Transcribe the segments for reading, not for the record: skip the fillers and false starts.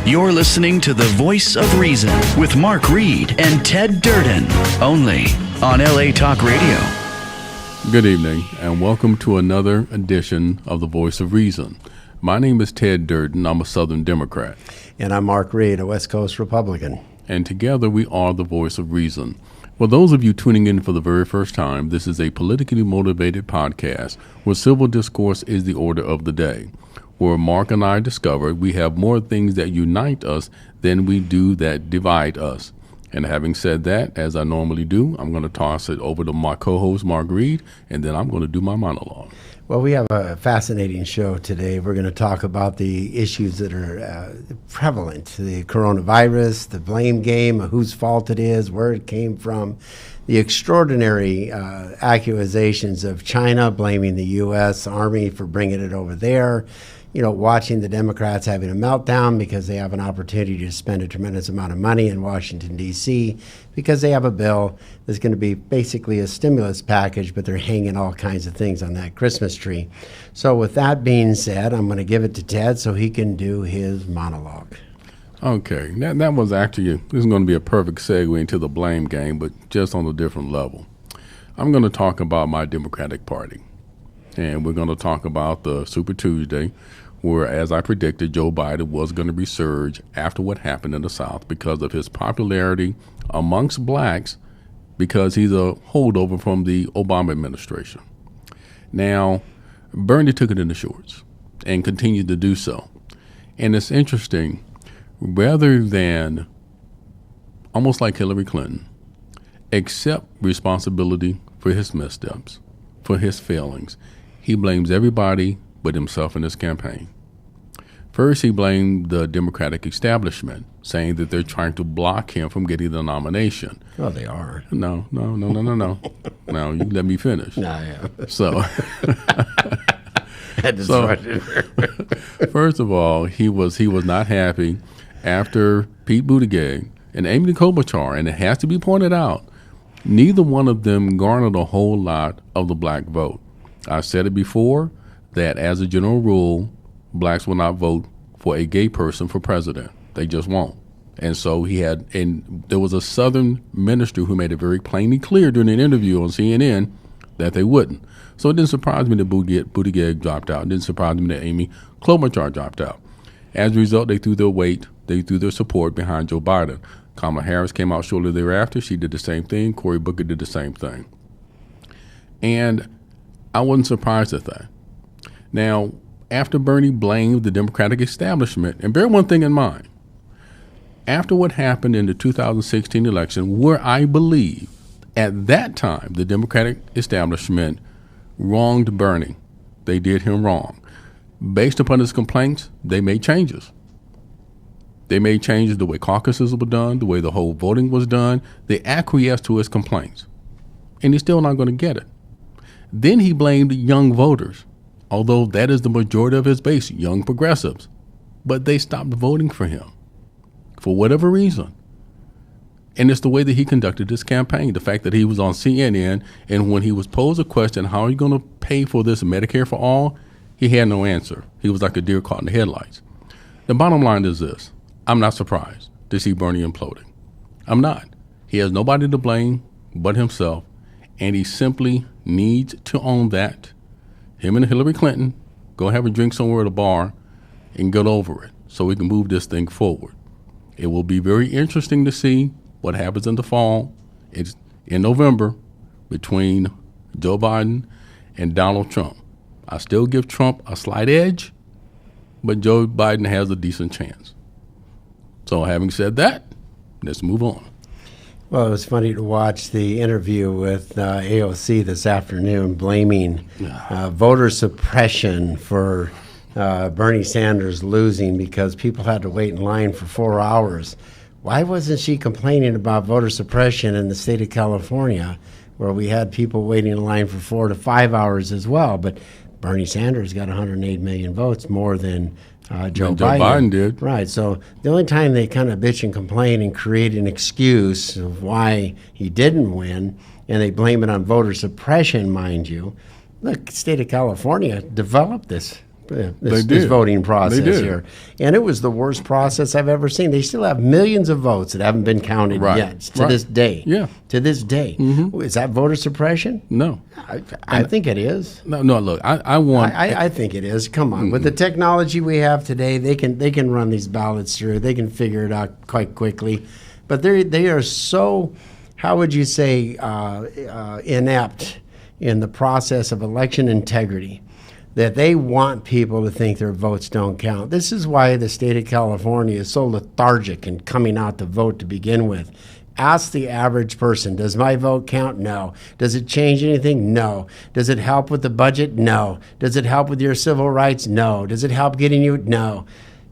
You're listening to The Voice of Reason with Mark Reed and Ted Durden, only on LA Talk Radio. Good evening, and welcome to another edition of The Voice of Reason. My name is Ted Durden. I'm a Southern Democrat. And I'm Mark Reed, a West Coast Republican. And together we are The Voice of Reason. For those of you tuning in for the very first time, this is a politically motivated podcast where civil discourse is the order of the day. Where Mark and I discovered we have more things that unite us than we do that divide us. And having said that, as I normally do, I'm going to toss it over to my co-host, Mark Reed, and then I'm going to do my monologue. Well, we have a fascinating show today. We're going to talk about the issues that are prevalent, the coronavirus, the blame game, whose fault it is, where it came from, the extraordinary accusations of China blaming the U.S. Army for bringing it over there, watching the Democrats having a meltdown because they have an opportunity to spend a tremendous amount of money in Washington, D.C., because they have a bill that's going to be basically a stimulus package, but they're hanging all kinds of things on that Christmas tree. So with that being said, I'm going to give it to Ted so he can do his monologue. Okay, that was actually, this is going to be a perfect segue into the blame game, but just on a different level. I'm going to talk about my Democratic Party, and we're going to talk about the Super Tuesday, where, as I predicted, Joe Biden was going to resurge after what happened in the South because of his popularity amongst blacks, because he's a holdover from the Obama administration. Now, Bernie took it in the shorts and continued to do so. And it's interesting, rather than, almost like Hillary Clinton, accept responsibility for his missteps, for his failings, he blames everybody but himself in his campaign. First, he blamed the Democratic establishment, saying that they're trying to block him from getting the nomination. Oh, they are. No. Now, you let me finish. Yeah. So, first of all, he was not happy after Pete Buttigieg and Amy Klobuchar, and it has to be pointed out, neither one of them garnered a whole lot of the black vote. I've said it before that as a general rule, blacks will not vote for a gay person for president. They just won't. And so there was a Southern minister who made it very plainly clear during an interview on CNN that they wouldn't. So it didn't surprise me that Buttigieg dropped out. It didn't surprise me that Amy Klobuchar dropped out. As a result, they threw their weight, they threw their support behind Joe Biden. Kamala Harris came out shortly thereafter. She did the same thing. Cory Booker did the same thing. And I wasn't surprised at that. Now, after Bernie blamed the Democratic establishment, and bear one thing in mind, after what happened in the 2016 election, where I believe at that time the Democratic establishment wronged Bernie, they did him wrong. Based upon his complaints, they made changes. They made changes the way caucuses were done, the way the whole voting was done. They acquiesced to his complaints, and he's still not going to get it. Then he blamed young voters, although that is the majority of his base, young progressives. But they stopped voting for him for whatever reason. And it's the way that he conducted his campaign, the fact that he was on CNN, and when he was posed a question, how are you going to pay for this Medicare for all, he had no answer. He was like a deer caught in the headlights. The bottom line is this. I'm not surprised to see Bernie imploding. I'm not. He has nobody to blame but himself, and he simply needs to own that. Him and Hillary Clinton go have a drink somewhere at a bar and get over it so we can move this thing forward. It will be very interesting to see what happens in the fall. It's in November between Joe Biden and Donald Trump. I still give Trump a slight edge, but Joe Biden has a decent chance. So having said that, let's move on. Well, it was funny to watch the interview with AOC this afternoon blaming voter suppression for Bernie Sanders losing because people had to wait in line for 4 hours. Why wasn't she complaining about voter suppression in the state of California, where we had people waiting in line for 4 to 5 hours as well? But Bernie Sanders got 108 million votes, more than Joe Biden did. Right. So the only time they kind of bitch and complain and create an excuse of why he didn't win, and they blame it on voter suppression, mind you. Look, state of California developed this this voting process They did. here. And it was the worst process I've ever seen. They still have millions of votes that haven't been counted yet to this day. Yeah. To this day. Is that voter suppression? No. I think it is. No, look, I want... I think it is. Come on. With the technology we have today, they can run these ballots through. They can figure it out quite quickly. But they are so, how would you say, inept in the process of election integrity, that they want people to think their votes don't count. This is why the state of California is so lethargic in coming out to vote to begin with. Ask the average person, does my vote count? No. Does it change anything? No. Does it help with the budget? No. Does it help with your civil rights? No. Does it help getting you? No.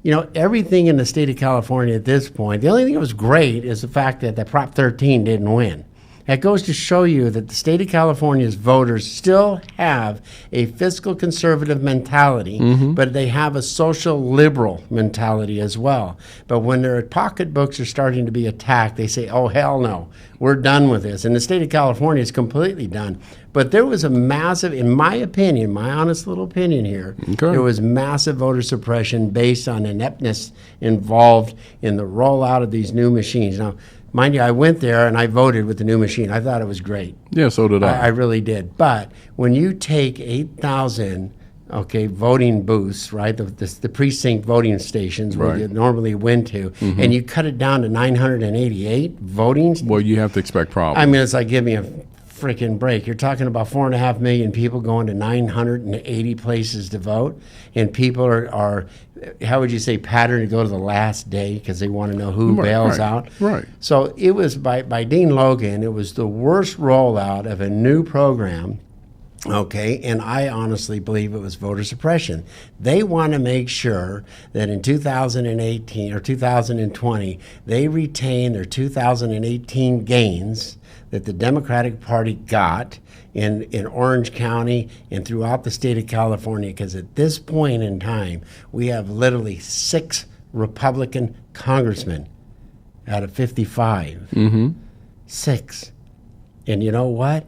You know, everything in the state of California at this point, the only thing that was great is the fact that the Prop 13 didn't win. That goes to show you that the state of California's voters still have a fiscal conservative mentality, but they have a social liberal mentality as well. But when their pocketbooks are starting to be attacked, they say, oh, hell no, we're done with this. And the state of California is completely done. But there was a massive, in my opinion, my honest little opinion here, there was massive voter suppression based on ineptness involved in the rollout of these new machines. Now, mind you, I went there and I voted with the new machine. I thought it was great. Yeah, so did I. I really did. But when you take 8,000, voting booths, right, the precinct voting stations where you normally went to, and you cut it down to 988 voting. Well, you have to expect problems. I mean, it's like, give me a freaking break. You're talking about 4.5 million people going to 980 places to vote, and people are how would you say, patterned to go to the last day because they want to know who bails out. Right. So it was by Dean Logan, it was the worst rollout of a new program. And I honestly believe it was voter suppression. They want to make sure that in 2018 or 2020, they retain their 2018 gains that the Democratic Party got in Orange County and throughout the state of California, because at this point in time, we have literally 6 Republican congressmen out of 55. 6. And you know what?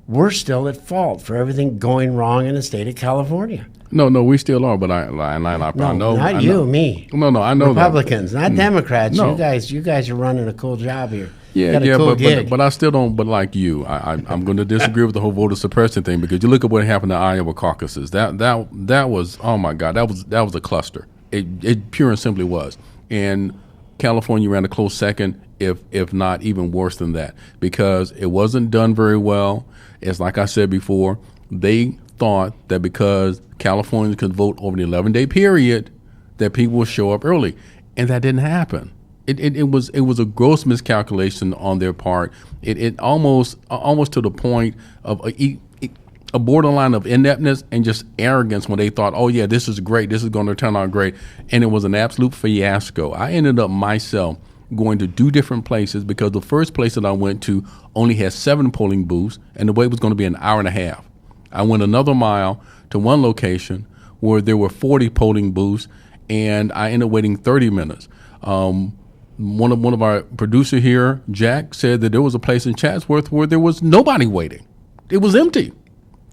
We're still at fault for everything going wrong in the state of California. No, we still are, but I know. Not you, me. No, I know Republicans, that. not Democrats. No. You guys are running a cool job here. But I still don't. But like you, I'm going to disagree with the whole voter suppression thing, because you look at what happened to Iowa caucuses. That was, oh my God, that was a cluster. It pure and simply was. And California ran a close second, if not even worse than that, because it wasn't done very well. It's like I said before, they thought that because Californians could vote over an 11-day period, that people would show up early, and that didn't happen. It was a gross miscalculation on their part. It almost to the point of a borderline of ineptness and just arrogance when they thought, oh yeah, this is great, this is going to turn out great, and it was an absolute fiasco. I ended up myself going to 2 different places because the first place that I went to only had 7 polling booths, and the wait was going to be an hour and a half. I went another mile to one location where there were 40 polling booths, and I ended up waiting 30 minutes. One of our producer here, Jack, said that there was a place in Chatsworth where there was nobody waiting. It was empty.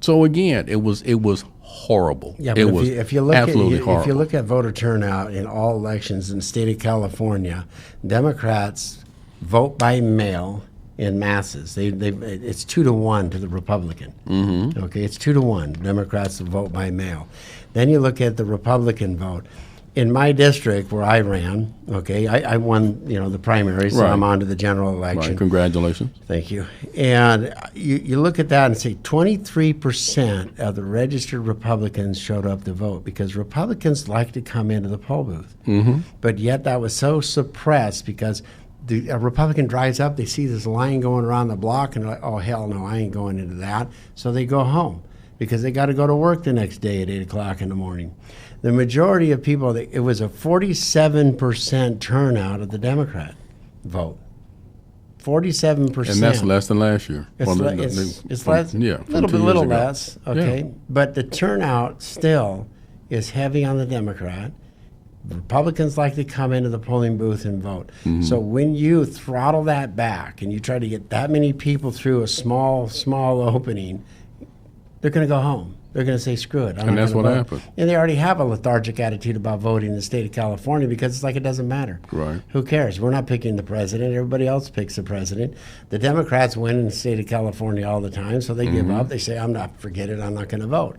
So again, it was horrible. Yeah, but it was if you look absolutely horrible. If you look at voter turnout in all elections in the state of California, Democrats vote by mail in masses. It's 2-1 to the Republican. It's 2-1. Democrats vote by mail. Then you look at the Republican vote. In my district where I ran, I won, the primary, so I'm on to the general election. Right. Congratulations. Thank you. And you look at that and say 23% of the registered Republicans showed up to vote, because Republicans like to come into the poll booth. But yet that was so suppressed because a Republican drives up, they see this line going around the block, and they're like, oh, hell no, I ain't going into that. So they go home because they got to go to work the next day at 8 o'clock in the morning. The majority of people, it was a 47% turnout of the Democrat vote. 47%. And that's less than last year. It's less, a little less, okay? Yeah. But the turnout still is heavy on the Democrat. Republicans like to come into the polling booth and vote. So when you throttle that back and you try to get that many people through a small opening, they're going to go home. They're going to say, screw it. And that's what happened. And they already have a lethargic attitude about voting in the state of California because it's like it doesn't matter. Right. Who cares? We're not picking the president. Everybody else picks the president. The Democrats win in the state of California all the time, so they give up. They say, forget it, I'm not going to vote.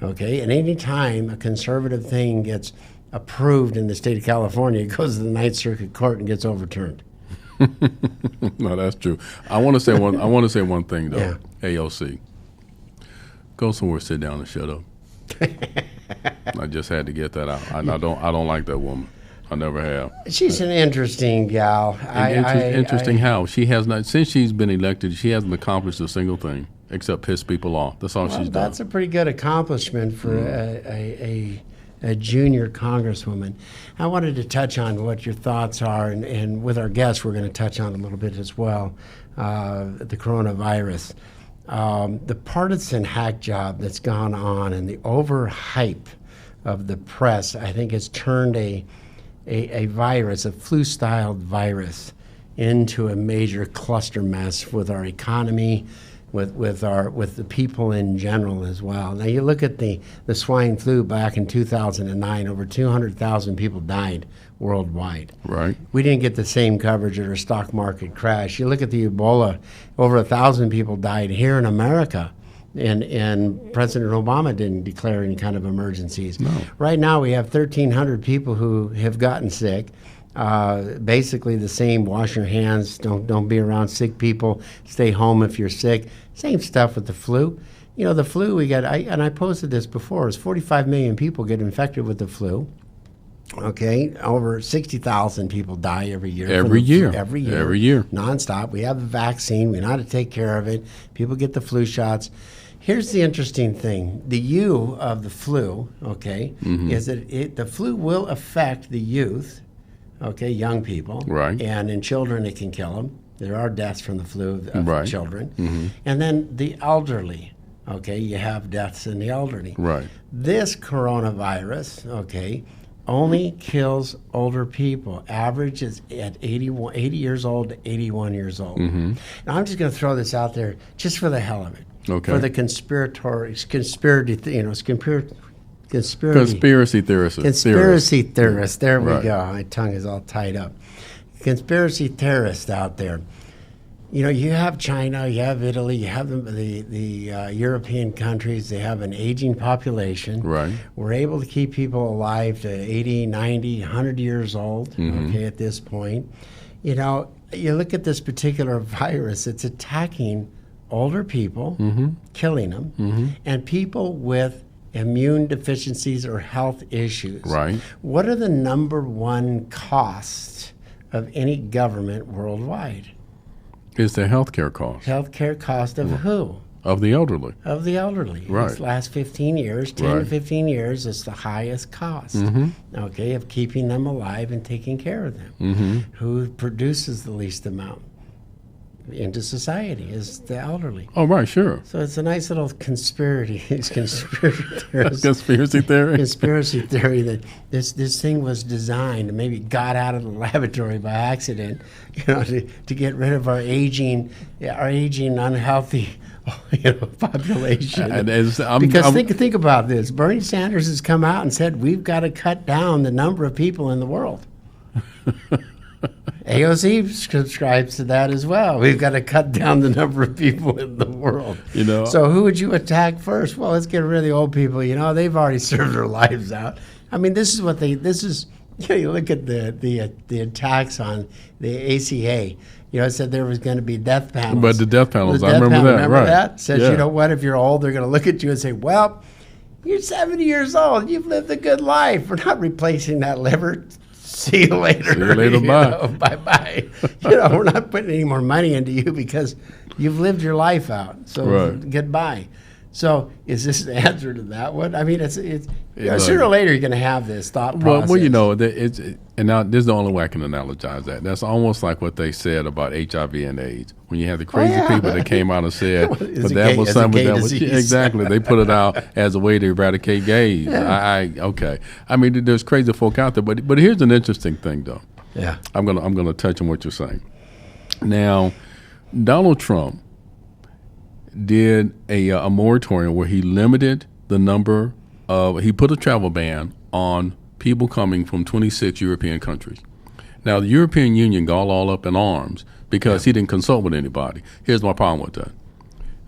Okay? And any time a conservative thing gets approved in the state of California, it goes to the Ninth Circuit Court and gets overturned. No, that's true. I want to say one thing though. Yeah. AOC, go somewhere, sit down, and shut up. I just had to get that out. I don't like that woman. I never have. She's an interesting gal. Interesting how she has not, since she's been elected, she hasn't accomplished a single thing except piss people off. That's all she's done. That's a pretty good accomplishment for a junior congresswoman. I wanted to touch on what your thoughts are, and with our guests, we're going to touch on a little bit as well, the coronavirus. The partisan hack job that's gone on and the overhype of the press, I think, has turned a virus, a flu-styled virus, into a major cluster mess with our economy, with the people in general as well. Now you look at the swine flu back in 2009, over 200,000 people died worldwide. Right. We didn't get the same coverage at our stock market crash. You look at the Ebola, over 1,000 people died here in America. And President Obama didn't declare any kind of emergencies. No. Right now we have 1,300 people who have gotten sick. Basically the same: wash your hands, don't be around sick people, stay home if you're sick. Same stuff with the flu. You know, the flu we got, and I posted this before, is 45 million people get infected with the flu. Okay, over 60,000 people die every year. Every year. Nonstop. We have the vaccine. We know how to take care of it. People get the flu shots. Here's the interesting thing. The U of the flu, okay, is that the flu will affect the youth, okay, young people. Right. And in children, it can kill them. There are deaths from the flu of right. children. And then the elderly, okay, you have deaths in the elderly. Right. This coronavirus, okay, only kills older people. Average is at 80 years old to 81 years old. Now, I'm just going to throw this out there just for the hell of it. Okay. For the conspiracy theorists. There we Right. go. My tongue is all tied up. Conspiracy theorists out there. You know, you have China, you have Italy, you have the European countries. They have an aging population. Right. We're able to keep people alive to 80, 90, 100 years old, okay, at this point. You know, you look at this particular virus, it's attacking older people, killing them, and people with immune deficiencies or health issues. Right. What are the number one costs of any government worldwide? Is the healthcare cost Healthcare cost of who? of the elderly? Of the elderly. Right. These last 15 years, 10 to Right. 15 years, is the highest cost, okay, of keeping them alive and taking care of them. Who produces the least amount into society is the elderly. Oh, right, sure. So it's a nice little conspiracy theorist. Conspiracy theory. Conspiracy theory that this thing was designed, maybe got out of the laboratory by accident, you know, to get rid of our aging unhealthy, population. Because think about this. Bernie Sanders has come out and said we've got to cut down the number of people in the world. AOC subscribes to that as well. We've got to cut down the number of people in the world. You know. So who would you attack first? Well, let's get rid of the old people. You know, they've already served their lives out. I mean, this is you look at the attacks on the ACA. You know, it said there was going to be death panels. But the death panels, I remember that. Remember right. that? Says, yeah. You know what? If you're old, they're going to look at you and say, well, you're 70 years old. You've lived a good life. We're not replacing that liver. See you later. See you later, bye. Bye-bye. We're not putting any more money into you because you've lived your life out. So Right. goodbye. So is this the answer to that one? I mean, it's sooner or later you're going to have this thought process. Well, you know, and now this is the only way I can analogize that. That's almost like what they said about HIV and AIDS. When you have the crazy people that came out and said, but that was something that was exactly. They put it out as a way to eradicate gays. Yeah. Okay. I mean, there's crazy folk out there, but here's an interesting thing, though. Yeah. I'm gonna touch on what you're saying. Now, Donald Trump did a moratorium where he limited the number of, he put a travel ban on people coming from 26 European countries. Now, the European Union got all up in arms because he didn't consult with anybody. Here's my problem with that.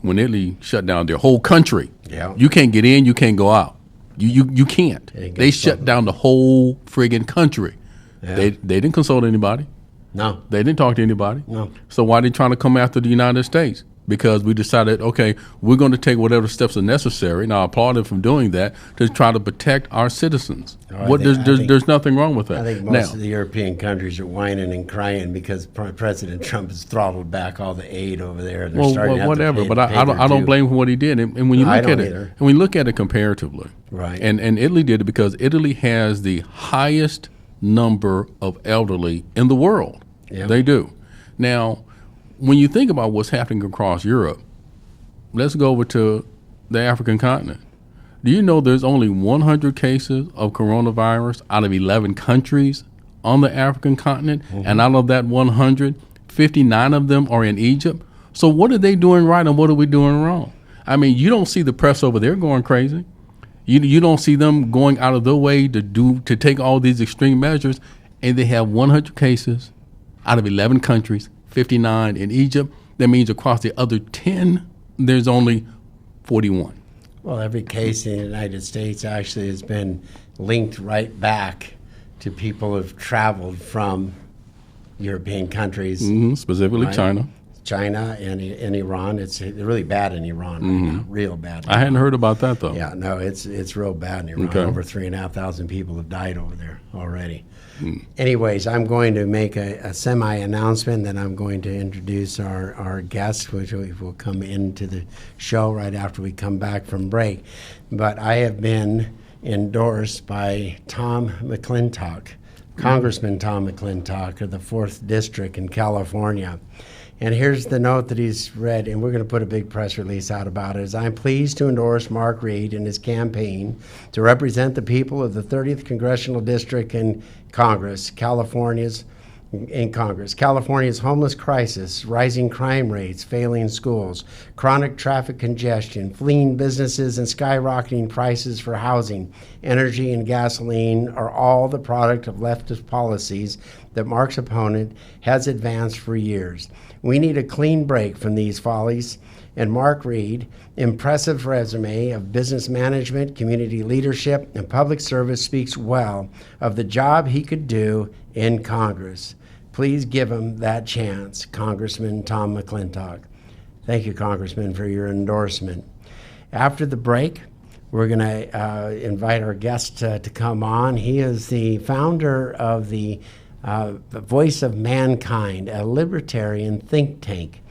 When Italy shut down their whole country, you can't get in, you can't go out. You can't. They shut down the whole friggin' country. They didn't consult anybody. No. They didn't talk to anybody. No. So why are they trying to come after the United States? Because we decided, okay, we're going to take whatever steps are necessary. Now, I applaud them for doing that to try to protect our citizens. There's nothing wrong with that. I think most of the European countries are whining and crying because President Trump has throttled back all the aid over there. And they're starting to have whatever. To but I don't blame him for what he did. And when you look at it, and when you look at it comparatively, right? And Italy did it because Italy has the highest number of elderly in the world. Yeah. They do. Now, when you think about what's happening across Europe, let's go over to the African continent. Do you know there's only 100 cases of coronavirus out of 11 countries on the African continent? Mm-hmm. And out of that 100, 59 of them are in Egypt. So what are they doing right and what are we doing wrong? I mean, you don't see the press over there going crazy. You don't see them going out of their way to take all these extreme measures, and they have 100 cases out of 11 countries, 59 in Egypt. That means across the other 10, there's only 41. Well, every case in the United States actually has been linked right back to people who've traveled from European countries. Mm-hmm, specifically right? China and Iran. It's really bad in Iran right now, real bad. I hadn't heard about that, though. Yeah, no, it's real bad in Iran. Okay. Over 3,500 people have died over there already. Anyways, I'm going to make a semi-announcement, then I'm going to introduce our guests, which will come into the show right after we come back from break. But I have been endorsed by Tom McClintock, Congressman Tom McClintock of the 4th District in California. And here's the note that he's read, and we're going to put a big press release out about it. I'm pleased to endorse Mark Reed in his campaign to represent the people of the 30th Congressional District in Congress, California's homeless crisis, rising crime rates, failing schools, chronic traffic congestion, fleeing businesses, and skyrocketing prices for housing, energy, and gasoline are all the product of leftist policies that Mark's opponent has advanced for years. We need a clean break from these follies, and Mark Reed, impressive resume of business management, community leadership, and public service speaks well of the job he could do in Congress. Please give him that chance, Congressman Tom McClintock. Thank you, Congressman, for your endorsement. After the break, we're going to invite our guest to come on. He is the founder of the Voice of Mankind, a libertarian think tank.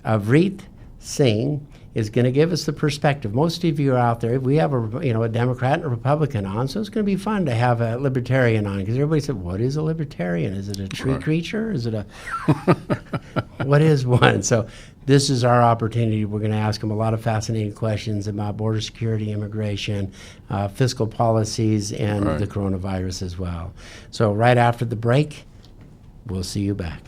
Avneet Singh is going to give us the perspective. Most of you are out there. We have a Democrat and a Republican on, so it's going to be fun to have a libertarian on, because everybody said, "What is a libertarian? Is it a tree creature? Is it a what is one?" So this is our opportunity. We're going to ask them a lot of fascinating questions about border security, immigration, fiscal policies, and the coronavirus as well. So right after the break, we'll see you back.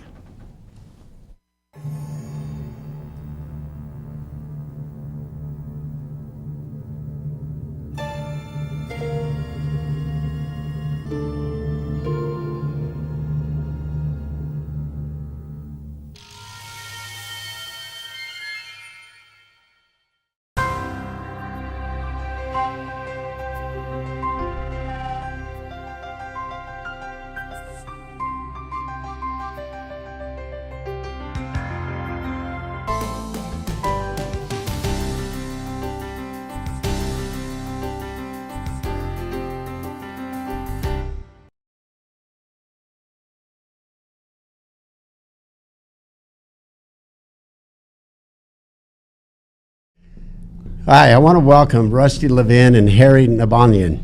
Hi, I want to welcome Rusty Levin and Harry Nabanian,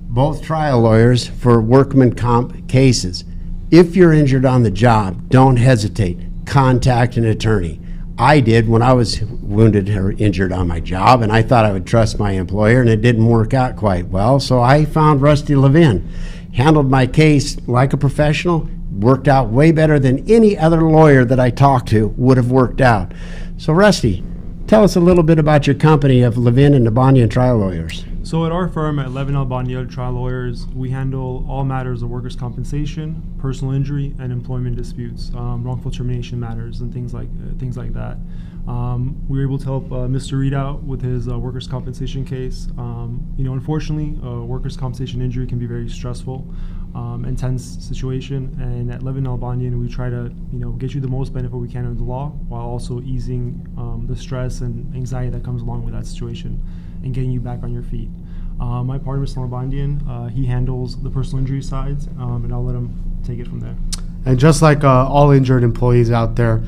both trial lawyers for workman comp cases. If you're injured on the job, don't hesitate. Contact an attorney. I did when I was wounded or injured on my job, and I thought I would trust my employer, and it didn't work out quite well. So I found Rusty Levin, handled my case like a professional, worked out way better than any other lawyer that I talked to would have worked out. So Rusty, Tell us a little bit about your company of Levin and Nabanian Trial Lawyers. So at our firm at Levin Albania Trial Lawyers, we handle all matters of workers' compensation, personal injury, and employment disputes, wrongful termination matters, and things like that. We were able to help Mr. Reed out with his workers' compensation case. Unfortunately, workers' compensation injury can be very stressful, intense situation. And at Levin Albanian, we try to get you the most benefit we can of the law, while also easing the stress and anxiety that comes along with that situation, and getting you back on your feet. My partner, Mr. Labandian, he handles the personal injury sides, and I'll let him take it from there. And just like all injured employees out there,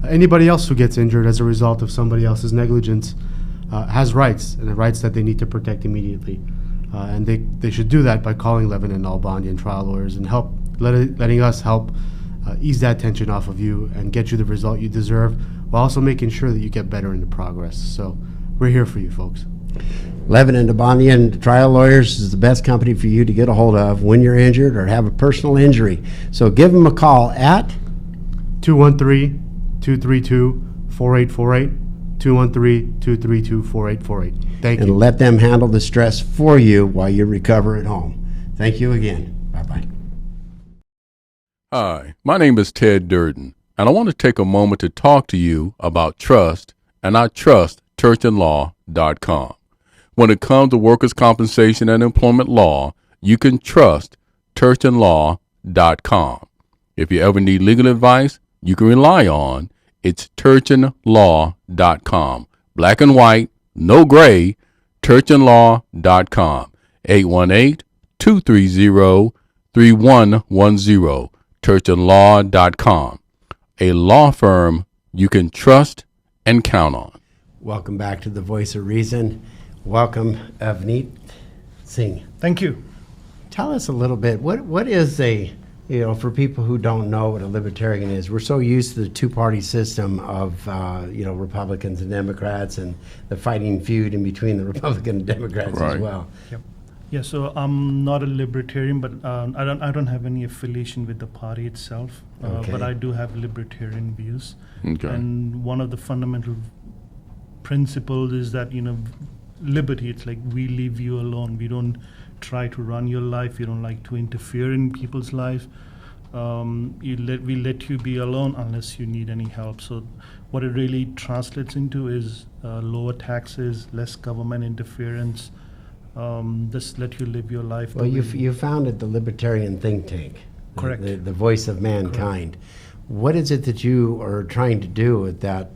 anybody else who gets injured as a result of somebody else's negligence has rights, and the rights that they need to protect immediately. And they should do that by calling Levin and Albanian Trial Lawyers and letting us help ease that tension off of you and get you the result you deserve, while also making sure that you get better in the progress. So we're here for you, folks. Levin and Nabanian Trial Lawyers is the best company for you to get a hold of when you're injured or have a personal injury. So give them a call at 213-232-4848, 213-232-4848. Thank you. and let them handle the stress for you while you recover at home. Thank you again. Bye-bye. Hi, my name is Ted Durden, and I want to take a moment to talk to you about trust, and I trust churchandlaw.com. When it comes to workers' compensation and employment law, you can trust churchandlaw.com. If you ever need legal advice you can rely on, it's churchandlaw.com. Black and white, no gray, churchandlaw.com. 818-230-3110, churchandlaw.com. A law firm you can trust and count on. Welcome back to the Voice of Reason. Welcome, Avneet Singh. Thank you. Tell us a little bit, what is for people who don't know what a libertarian is, we're so used to the two-party system of, Republicans and Democrats and the fighting feud in between the Republican and Democrats Right. as well. Yep. Yeah, so I'm not a libertarian, but I don't have any affiliation with the party itself. Okay. But I do have libertarian views. Okay. And one of the fundamental principles is that liberty. It's like we leave you alone. We don't try to run your life. We don't like to interfere in people's life. We let you be alone unless you need any help. So what it really translates into is lower taxes, less government interference. Just let you live your life. Well, you founded the Libertarian think tank. Correct. The voice of mankind. What is it that you are trying to do with that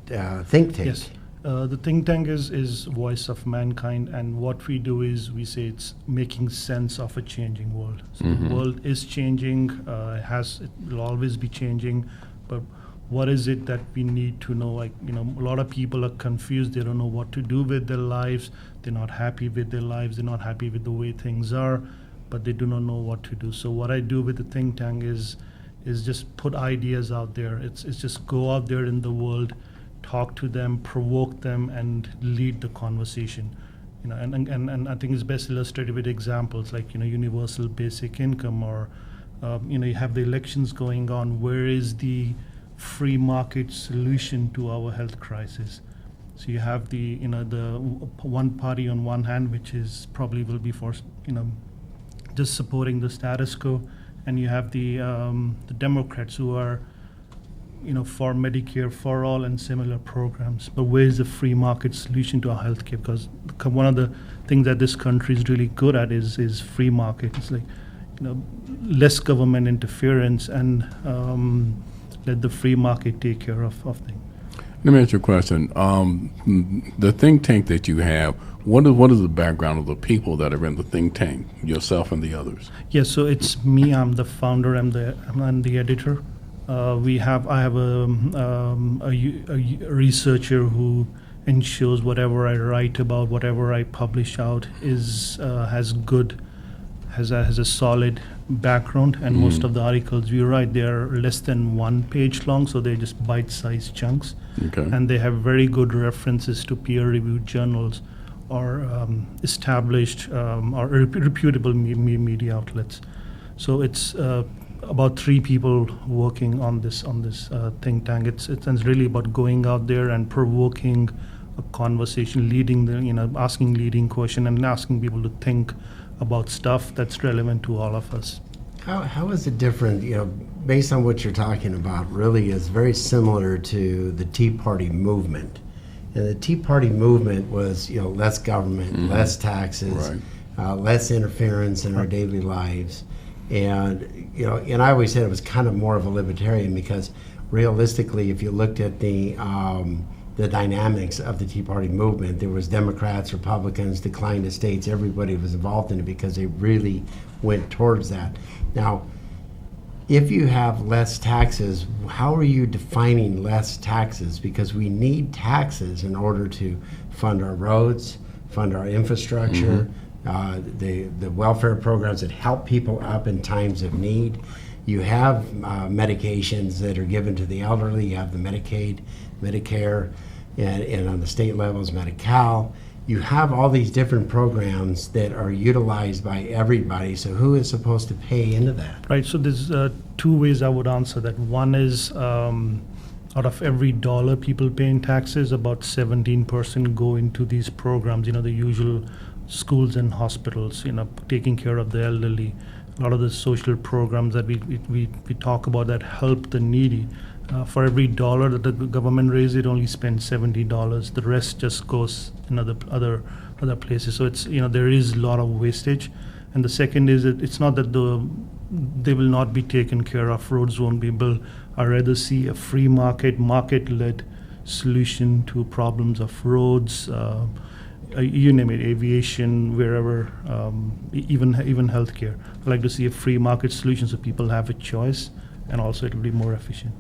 think tank? Yes. The think tank is voice of mankind, and what we do is we say it's making sense of a changing world. So the world is changing, it will always be changing, but what is it that we need to know? A lot of people are confused. They don't know what to do with their lives. They're not happy with their lives. They're not happy with the way things are, but they do not know what to do. So what I do with the think tank is just put ideas out there. It's just go out there in the world, talk to them, provoke them, and lead the conversation. And I think it's best illustrated with examples like universal basic income, or you have the elections going on. Where is the free market solution to our health crisis? So you have the one party on one hand, which is probably will be for just supporting the status quo, and you have the Democrats who are for Medicare for all and similar programs. But where is the free market solution to our healthcare? Because one of the things that this country is really good at is free market. It's like less government interference, and let the free market take care of things. Let me ask you a question. The think tank that you have, what is the background of the people that are in the think tank, yourself and the others? Yeah, so it's me. I'm the founder. I'm the editor. I have a researcher who ensures whatever I write about, whatever I publish out, has a solid background, and most of the articles we write, they're less than 1 page long, so they're just bite-sized chunks. Okay. And they have very good references to peer-reviewed journals or established or reputable media outlets. So it's about 3 people working on this think tank. It's really about going out there and provoking a conversation, asking leading question and asking people to think about stuff that's relevant to all of us. How is it different, based on what you're talking about, really is very similar to the Tea Party movement. And the Tea Party movement was, less government, less taxes, less interference in our daily lives. And, and I always said it was kind of more of a libertarian because realistically, if you looked at the dynamics of the Tea Party movement, there was Democrats, Republicans, declined estates, everybody was involved in it because they really went towards that. Now, if you have less taxes, how are you defining less taxes? Because we need taxes in order to fund our roads, fund our infrastructure, the welfare programs that help people up in times of need. You have medications that are given to the elderly. You have the Medicaid, Medicare, and on the state levels, Medi-Cal. You have all these different programs that are utilized by everybody. So who is supposed to pay into that? Right. So there's two ways I would answer that. One is out of every dollar people pay in taxes, about 17% go into these programs. The usual schools and hospitals. Taking care of the elderly. A lot of the social programs that we talk about that help the needy. For every dollar that the government raises, it only spends $70. The rest just goes in other places. So it's there is a lot of wastage. And the second is that it's not that they will not be taken care of. Roads won't be built. I'd rather see a free market-led solution to problems of roads. You name it, aviation, wherever, even healthcare. I like to see a free market solution so people have a choice, and also it'll be more efficient.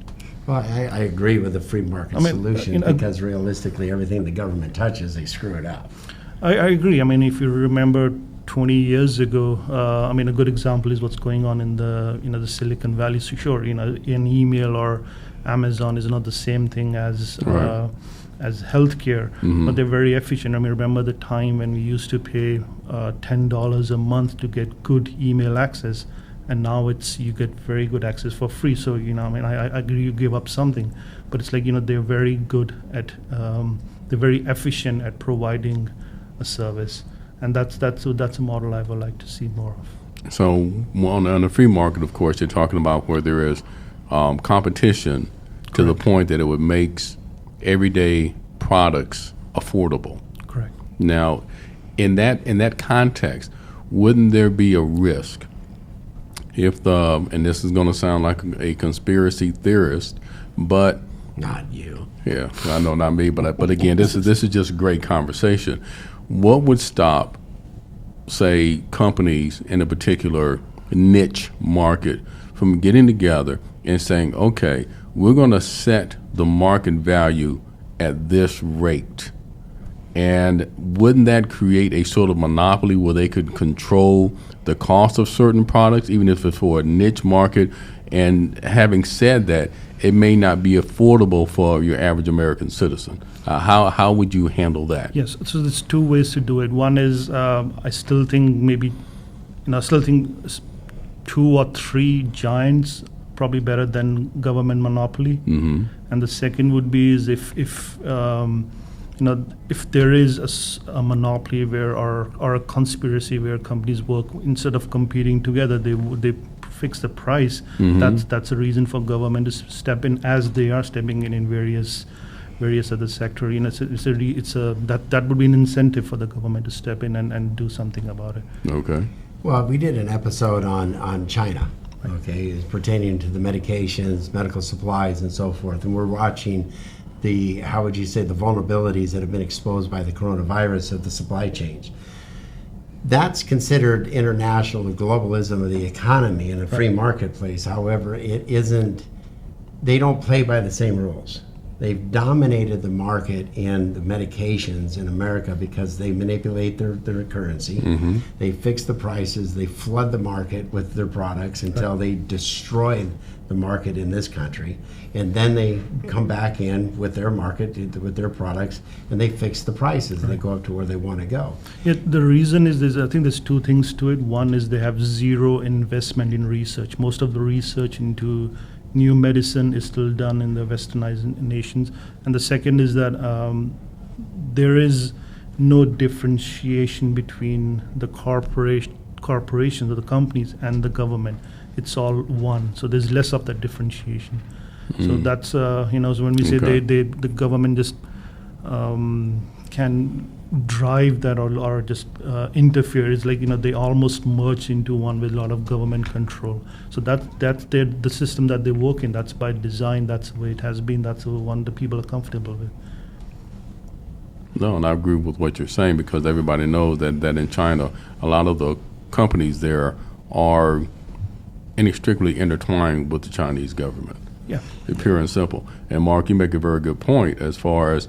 Well, I agree with the free market solution because realistically, everything the government touches, they screw it up. I agree. If you remember 20 years ago, a good example is what's going on in the Silicon Valley. So sure, an email or Amazon is not the same thing as healthcare, but they're very efficient. Remember the time when we used to pay $10 a month to get good email access, and now you get very good access for free. So I agree you give up something, but it's like they're very good at they're very efficient at providing a service, and that's a model I would like to see more of. So on the free market, of course, you're talking about where there is competition to the point that it would make everyday products affordable. Correct. Now, in that context, wouldn't there be a risk if and this is going to sound like a conspiracy theorist, but not you. Yeah, I know, not me, but again, this is just great conversation. What would stop, say, companies in a particular niche market from getting together and saying, okay, we're going to set the market value at this rate? And wouldn't that create a sort of monopoly where they could control the cost of certain products, even if it's for a niche market? And having said that, it may not be affordable for your average American citizen. How would you handle that? Yes, so there's two ways to do it. One is I still think two or three giants probably better than government monopoly. And the second would be is if there is a monopoly or a conspiracy where companies work, instead of competing together, they fix the price. That's a reason for government to step in, as they are stepping in various other sector. That would be an incentive for the government to step in and do something about it. Okay. Well, we did an episode on China. Okay, it's pertaining to the medications, medical supplies, and so forth, and we're watching the vulnerabilities that have been exposed by the coronavirus of the supply chains. That's considered international globalism of the economy in a free marketplace. However, it isn't. They don't play by the same rules. They've dominated the market in the medications in America because they manipulate their currency. They fix the prices. They flood the market with their products until they destroy the market in this country. And then they come back in with their market, with their products, and they fix the prices and they go up to where they want to go. Yeah, the reason is I think there's two things to it. One is they have zero investment in research. Most of the research into new medicine is still done in the westernized nations. And the second is that there is no differentiation between the corporations or the companies and the government. It's all one. So there's less of that differentiation. So that's so when we say Okay. the government just can drive that or just interfere. It's like they almost merge into one with a lot of government control. So that's the system that they work in. That's by design. That's the way it has been. That's the one the people are comfortable with. No, and I agree with what you're saying, because everybody knows that in China, a lot of the companies there are inextricably intertwined with the Chinese government. Yeah. Pure and simple. And Mark, you make a very good point as far as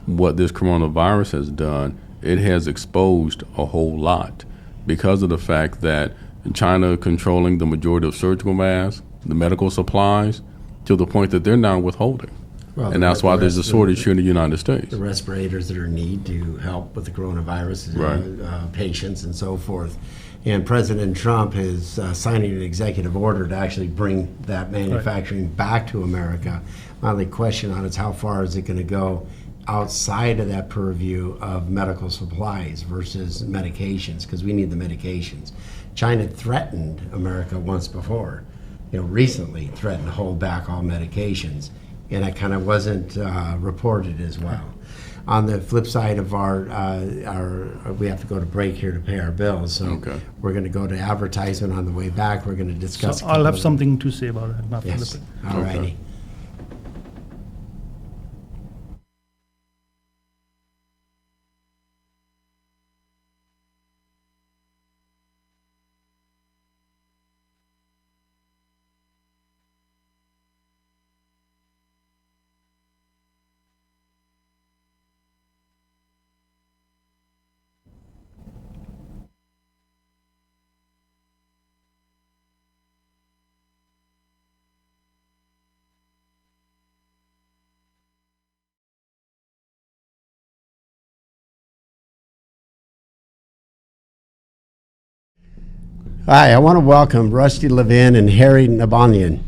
what this coronavirus has done. It has exposed a whole lot because of the fact that China controlling the majority of surgical masks, the medical supplies, to the point that they're now withholding. Well, And that's why there's a rest- shortage here in the United States. The respirators that are needed to help with the coronavirus, Right. patients and so forth. And President Trump is signing an executive order to actually bring that manufacturing back to America. My only question on it is how far is it going to go outside of that purview of medical supplies versus medications, because we need the medications. China threatened America once before, recently threatened to hold back all medications, and that kind of wasn't reported as well. On the flip side of our we have to go to break here to pay our bills, so Okay. we're going to go to advertisement on the way back. We're going to discuss. So a I'll couple have of- something to say about it. Not Yes, flip it. all righty. Okay. Hi, I want to welcome Rusty Levin and Harry Nabanian,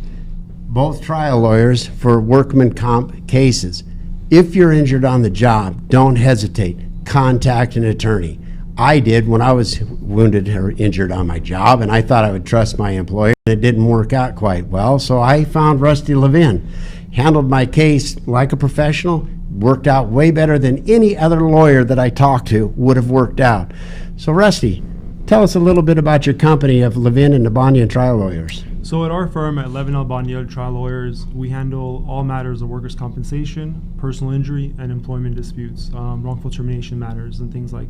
both trial lawyers for workman comp cases. If you're injured on the job, don't hesitate. Contact an attorney. I did when I was wounded or injured on my job, and I thought I would trust my employer. It didn't work out quite well, so I found Rusty Levin. Handled my case like a professional, worked out way better than any other lawyer that I talked to would have worked out. So Rusty, tell us a little bit about your company of Levin and Nabanian Trial Lawyers. So at our firm at Levin Albaniel Trial Lawyers, we handle all matters of workers' compensation, personal injury, and employment disputes, wrongful termination matters, and things like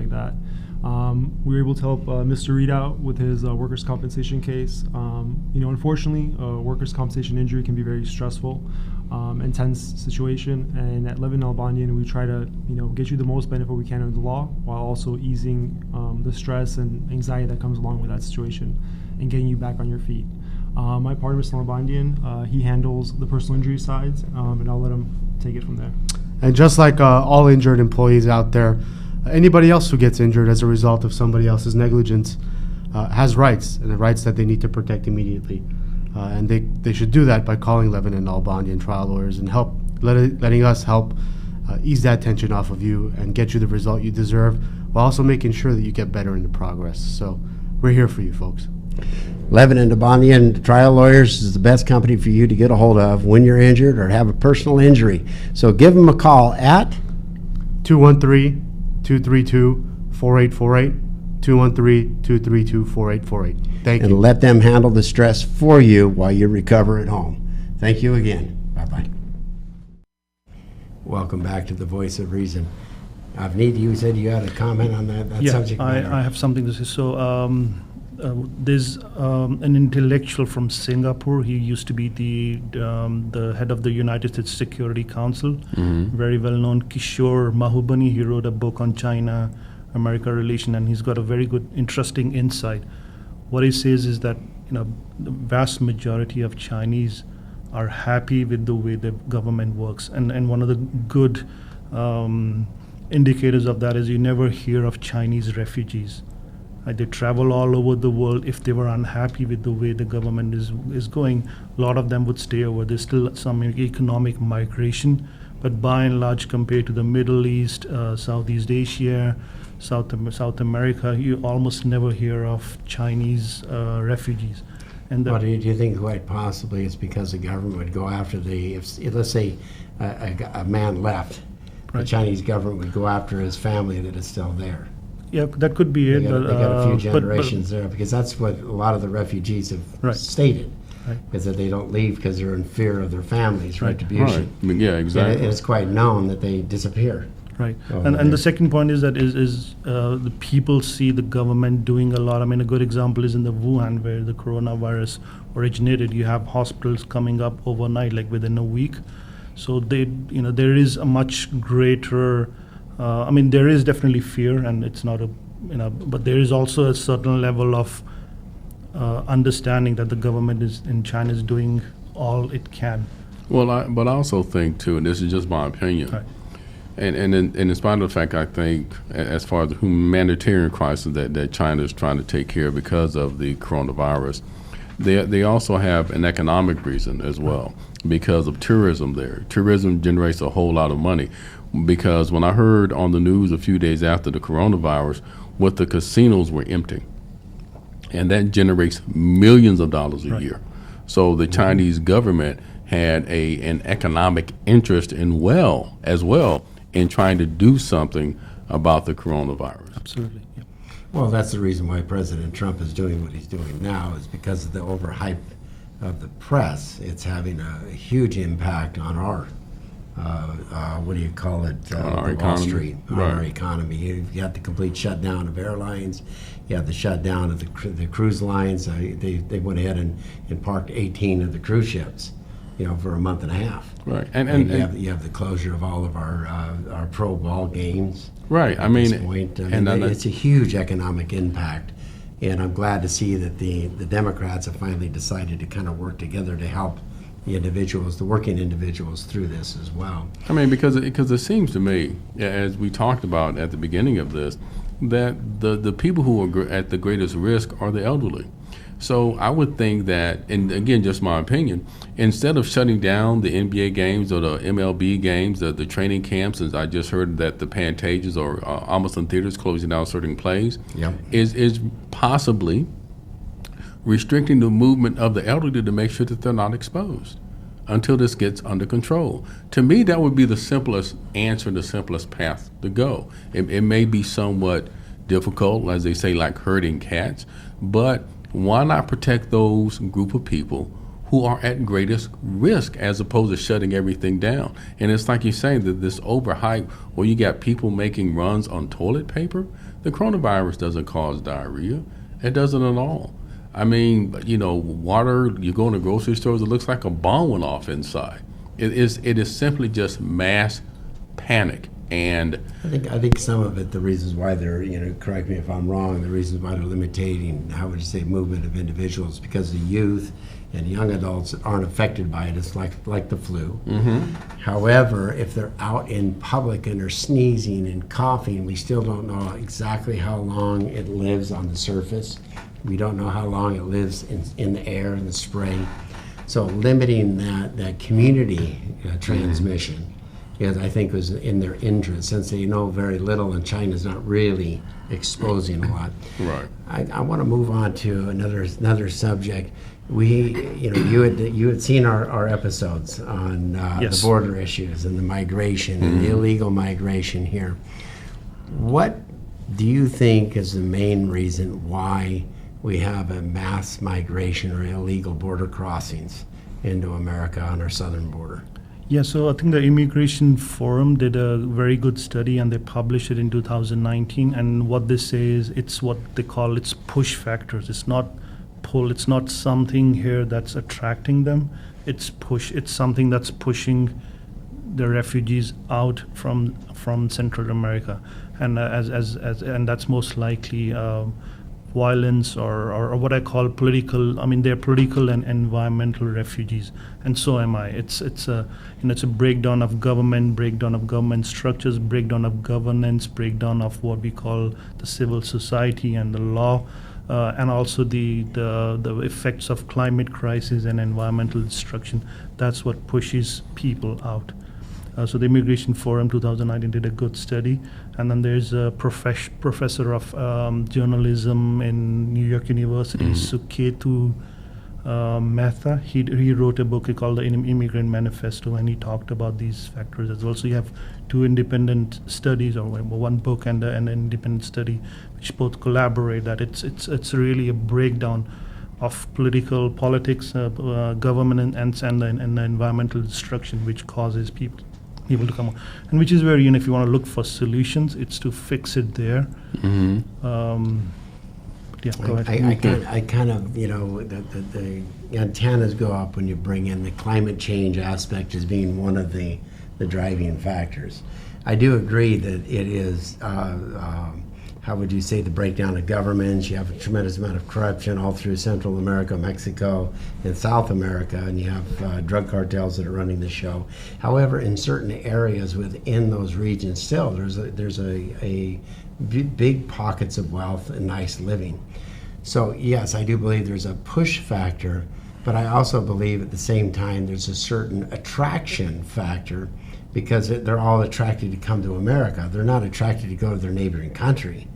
that. We were able to help Mr. Reed out with his workers' compensation case. Unfortunately, workers' compensation injury can be very stressful, intense situation. And at Levin Albanian, we try to get you the most benefit we can under the law, while also easing the stress and anxiety that comes along with that situation, and getting you back on your feet. My partner, Mr. Albanian, he handles the personal injury sides, and I'll let him take it from there. And just like all injured employees out there, anybody else who gets injured as a result of somebody else's negligence has rights, and the rights that they need to protect immediately. And they should do that by calling Levin and Albanian Trial Lawyers and letting us help ease that tension off of you and get you the result you deserve, while also making sure that you get better in the progress. So we're here for you, folks. Levin and Nabanian Trial Lawyers is the best company for you to get a hold of when you're injured or have a personal injury. So give them a call at 213-232-4848, 213-232-4848. Thank and you. let them handle the stress for you while you recover at home. Thank you again. Bye-bye. Welcome back to the Voice of Reason. Avneet, you said you had a comment on that subject matter. I have something to say. So there's an intellectual from Singapore. He used to be the head of the United States Security Council, very well known, Kishore Mahubani. He wrote a book on China-America relation, and he's got a very good, interesting insight. What he says is that the vast majority of Chinese are happy with the way the government works, and one of the good indicators of that is you never hear of Chinese refugees. They travel all over the world. If they were unhappy with the way the government is going, a lot of them would stay over. There's still some economic migration, But by and large, compared to the Middle East, Southeast Asia, South America, you almost never hear of Chinese refugees. And But do you think quite possibly it's because the government would go after if let's say a man left, the Right. Chinese government would go after his family that is still there. yeah, that could be it. They got a few but- generations there, because that's what a lot of the refugees have Right. stated, Right. is that they don't leave because they're in fear of their families' Right. retribution. Right. I mean, yeah, And exactly. it's quite known that they disappear. Right, Oh, and yeah. the second point is that the people see the government doing a lot. I mean, a good example is in the Wuhan, where the coronavirus originated. You have hospitals coming up overnight, like within a week. So there is a much greater. I mean, there is definitely fear, and it's not but there is also a certain level of understanding that the government in China is doing all it can. Well, but I also think too, and this is just my opinion, Right. and in spite of the fact, I think as far as the humanitarian crisis that China is trying to take care of because of the coronavirus, they also have an economic reason as well because of tourism there. Tourism generates a whole lot of money because when I heard on the news a few days after the coronavirus, what the casinos were empty, and that generates millions of dollars a Right. year. So the Chinese government had an economic interest as well in trying to do something about the coronavirus. Absolutely. Yeah. Well, that's the reason why President Trump is doing what he's doing now, is because of the overhype of the press. It's having a huge impact on our, what do you call it, On our Wall economy. Street, on Right. our economy. You've got the complete shutdown of airlines. You have the shutdown of the cruise lines. They went ahead and parked 18 of the cruise ships, for a month and a half. Right, And and you have the closure of all of our pro ball games. right. I At mean, this point. and It's a huge economic impact, and I'm glad to see that the Democrats have finally decided to kind of work together to help the individuals, the working individuals, through this as well. I mean, because it seems to me, as we talked about at the beginning of this, that the people who are at the greatest risk are the elderly. So I would think that, and again, just my opinion, instead of shutting down the NBA games or the MLB games, the training camps, as I just heard that the Pantages or Amazon Theaters closing down certain plays, Yep. is possibly restricting the movement of the elderly to make sure that they're not exposed until this gets under control. To me, that would be the simplest answer, the simplest path to go. It may be somewhat difficult, as they say, like herding cats, but why not protect those group of people who are at greatest risk as opposed to shutting everything down? And it's like you're saying, that this overhype where you got people making runs on toilet paper. The coronavirus doesn't cause diarrhea. It doesn't at all. I mean, water, you go in the grocery stores, it looks like a bomb went off inside. It is simply just mass panic. And I think some of it, the reasons why they're, correct me if I'm wrong, the reasons why they're limiting, how would you say, movement of individuals, because the youth and young adults aren't affected by it. It's like the flu. Mm-hmm. However, if they're out in public and they're sneezing and coughing, we still don't know exactly how long it lives on the surface. We don't know how long it lives in the air and the spray. So limiting that community transmission, I think was in their interest, since they know very little and China's not really exposing a lot. right. I want to move on to another subject. You had seen our episodes on Yes. the border issues and the migration and the illegal migration here. What do you think is the main reason why we have a mass migration or illegal border crossings into America on our southern border? Yeah, so I think the Immigration Forum did a very good study and they published it in 2019. And what they say is it's what they call its push factors. It's not pull. It's not something here that's attracting them. It's push. It's something that's pushing the refugees out from Central America, and and that's most likely violence or what I call political. I mean, they're political and environmental refugees, and so am I. It's a breakdown of government structures, breakdown of governance, breakdown of what we call the civil society and the law, and also the effects of climate crisis and environmental destruction. That's what pushes people out. So the Immigration Forum 2019 did a good study. And then there's a professor of journalism in New York University, Suketu Mehta. He wrote a book called The Immigrant Manifesto, and he talked about these factors as well. So you have two independent studies, or one book and an independent study, which both collaborate. That it's really a breakdown of politics, government, and the environmental destruction which causes people to come on. And which is where, if you want to look for solutions, it's to fix it there. Yeah, go ahead. I kind of, the antennas go up when you bring in the climate change aspect as being one of the driving factors. I do agree that it is, how would you say, the breakdown of governments. You have a tremendous amount of corruption all through Central America, Mexico, and South America, and you have drug cartels that are running the show. However, in certain areas within those regions, still there's a big pockets of wealth and nice living. So yes, I do believe there's a push factor, but I also believe at the same time there's a certain attraction factor, because they're all attracted to come to America. They're not attracted to go to their neighboring country,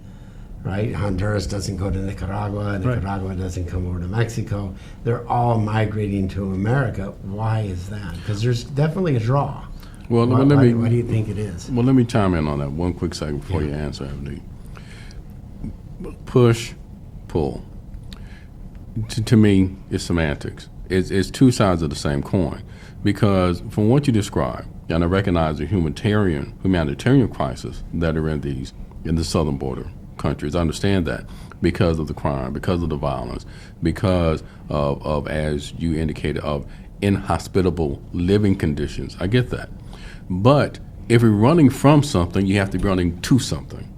right? Honduras doesn't go to Nicaragua. Nicaragua doesn't come over to Mexico. They're all migrating to America. Why is that? Because there's definitely a draw. Well, why do you think it is? Well, let me chime in on that one quick second before you answer, Avneet. Push, pull. To me, it's semantics. It's two sides of the same coin. Because from what you described, and I recognize the humanitarian crisis that are in the southern border countries. I understand that because of the crime, because of the violence, because of as you indicated, of inhospitable living conditions. I get that. But if you're running from something, you have to be running to something.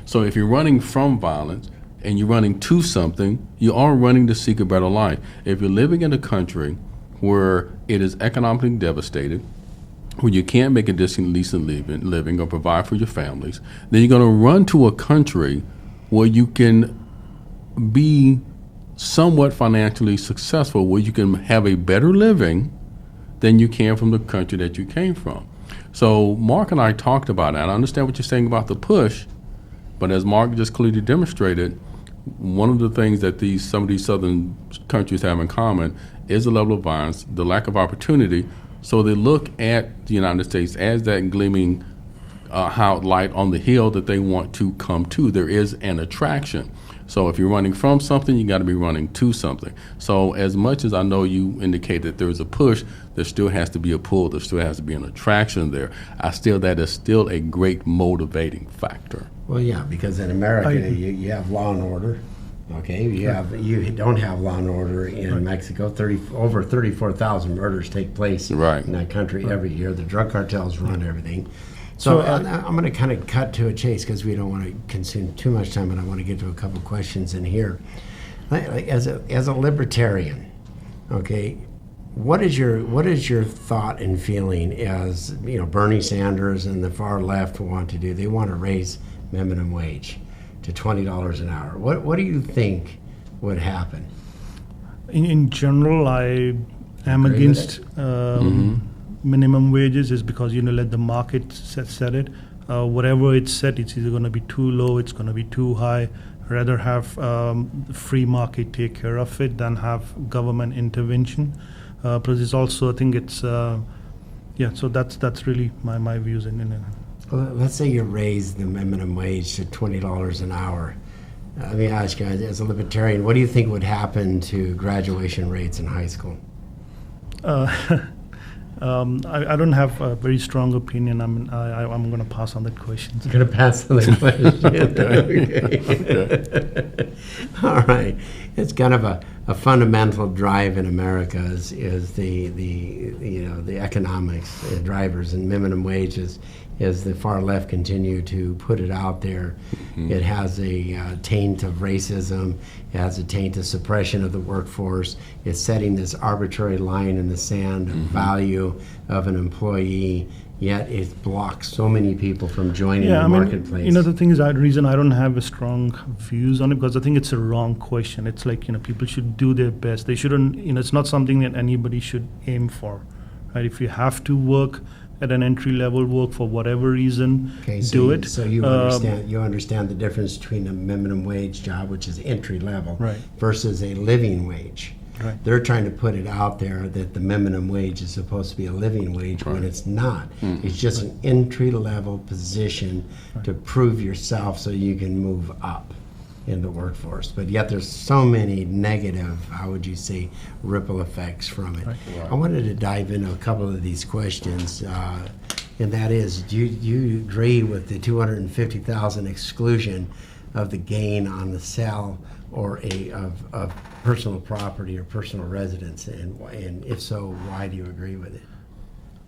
So if you're running from violence and you're running to something, you are running to seek a better life. If you're living in a country where it is economically devastated, where you can't make a decent living or provide for your families, then you're going to run to a country where you can be somewhat financially successful, where you can have a better living than you can from the country that you came from. So Mark and I talked about that. I understand what you're saying about the push, but as Mark just clearly demonstrated, one of the things that some of these southern countries have in common is the level of violence, the lack of opportunity. So they look at the United States as that gleaming light on the hill that they want to come to. There is an attraction. So if you're running from something, you got to be running to something. So as much as I know you indicate that there's a push, there still has to be a pull. There still has to be an attraction there. That is still a great motivating factor. Well, yeah, because in America you have law and order. Okay, you don't have law and order in Mexico. Over 34,000 murders take place in that country every year. The drug cartels run everything. So I'm going to kind of cut to a chase because we don't want to consume too much time, and I want to get to a couple questions in here. As a libertarian, okay, what is your thought and feeling as Bernie Sanders and the far left want to do? They want to raise minimum wage to $20 an hour. What do you think would happen? In general, I am against minimum wages, is because let the market set it. Whatever it's set, it's either going to be too low, it's going to be too high. Rather have the free market take care of it than have government intervention. Plus, it's also, I think it's so that's really my views in it. Well, let's say you raise the minimum wage to $20 an hour. Let me ask you, as a libertarian, what do you think would happen to graduation rates in high school? I don't have a very strong opinion. I'm going to pass on that question. You're going to pass on the question. Okay. All right. It's kind of a fundamental drive in America is the economics drivers and minimum wages. As the far left continue to put it out there, it has a taint of racism. It has a taint of suppression of the workforce. It's setting this arbitrary line in the sand of value of an employee, yet it blocks so many people from joining the marketplace. The thing is, the reason I don't have a strong views on it, because I think it's a wrong question. It's like, people should do their best. They shouldn't, it's not something that anybody should aim for. Right? If you have to work at an entry level work for whatever reason, Okay, so do you, it. So you understand the difference between a minimum wage job, which is entry level, Right. versus a living wage. Right. They're trying to put it out there that the minimum wage is supposed to be a living wage when it's not. It's just an entry level position to prove yourself so you can move up in the workforce. But yet there's so many negative, how would you say, ripple effects from it. I wanted to dive into a couple of these questions, and that is, do you agree with the 250,000 exclusion of the gain on the sale or of personal property or personal residence, and if so, why do you agree with it?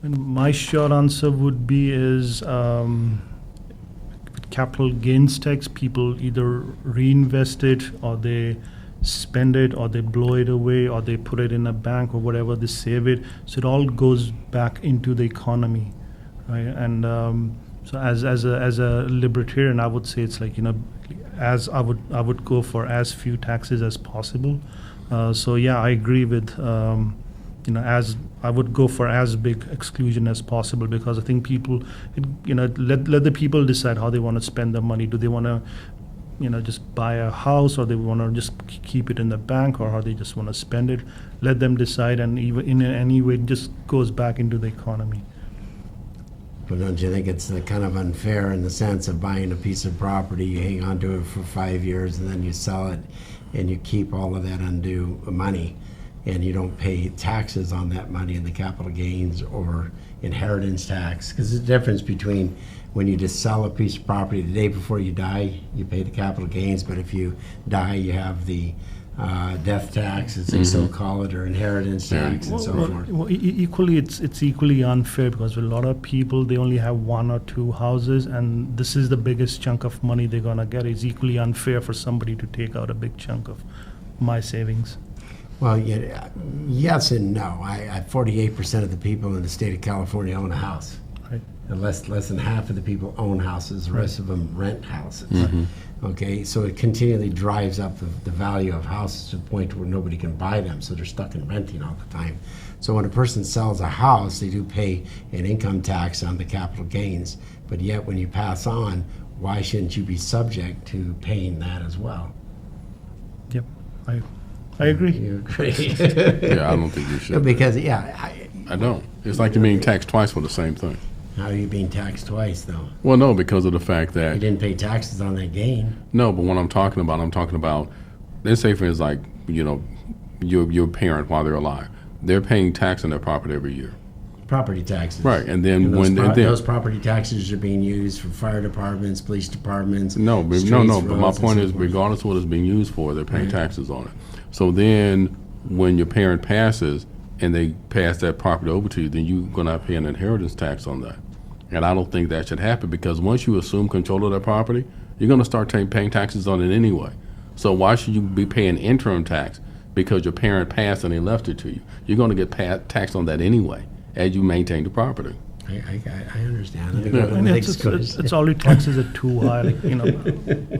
And my short answer would be is capital gains tax, people either reinvest it or they spend it or they blow it away or they put it in a bank or whatever, they save it. So it all goes back into the economy, right? And so as a libertarian, I would say it's like, as I would go for as few taxes as possible. So yeah, I agree with as I would go for as big exclusion as possible, because I think people, let the people decide how they want to spend their money. Do they want to, just buy a house, or they want to just keep it in the bank, or how they just want to spend it? Let them decide, and even in any way, it just goes back into the economy. But don't you think it's kind of unfair in the sense of buying a piece of property, you hang on to it for 5 years, and then you sell it, and you keep all of that undue money, and you don't pay taxes on that money in the capital gains or inheritance tax? Because there's a difference between when you just sell a piece of property the day before you die, you pay the capital gains, but if you die, you have the death tax, as they so call it, or inheritance tax, and so forth. Well, equally, it's equally unfair, because a lot of people, they only have 1 or 2 houses, and this is the biggest chunk of money they're gonna get. It's equally unfair for somebody to take out a big chunk of my savings. Well, yeah, yes and no. 48% of the people in the state of California own a house. Right. And less than half of the people own houses. The rest of them rent houses. Okay, so it continually drives up the value of houses to the point where nobody can buy them, so they're stuck in renting all the time. So when a person sells a house, they do pay an income tax on the capital gains, but yet when you pass on, why shouldn't you be subject to paying that as well? Yep, I agree. You agree? Yeah, I don't think you should. Because, I don't. It's like you're being taxed twice for the same thing. how are you being taxed twice, though? Well, no, because of the fact You that didn't pay taxes on that gain. no, but what I'm talking about, let's say for instance, like your parent while they're alive, they're paying tax on their property every year, Property taxes. right? And then those property taxes are being used for fire departments, police departments. No, but streets, but my roads, and point so is, forth. regardless of what it's being used for, they're paying Right. taxes on it. So then, when your parent passes and they pass that property over to you, then you're going to pay an inheritance tax on that. And I don't think that should happen, because once you assume control of that property, you're going to start paying taxes on it anyway. So why should you be paying interim tax because your parent passed and they left it to you? You're going to get taxed on that anyway as you maintain the property. I understand. Let me Yeah. go to the And next question. it's already taxes are too high,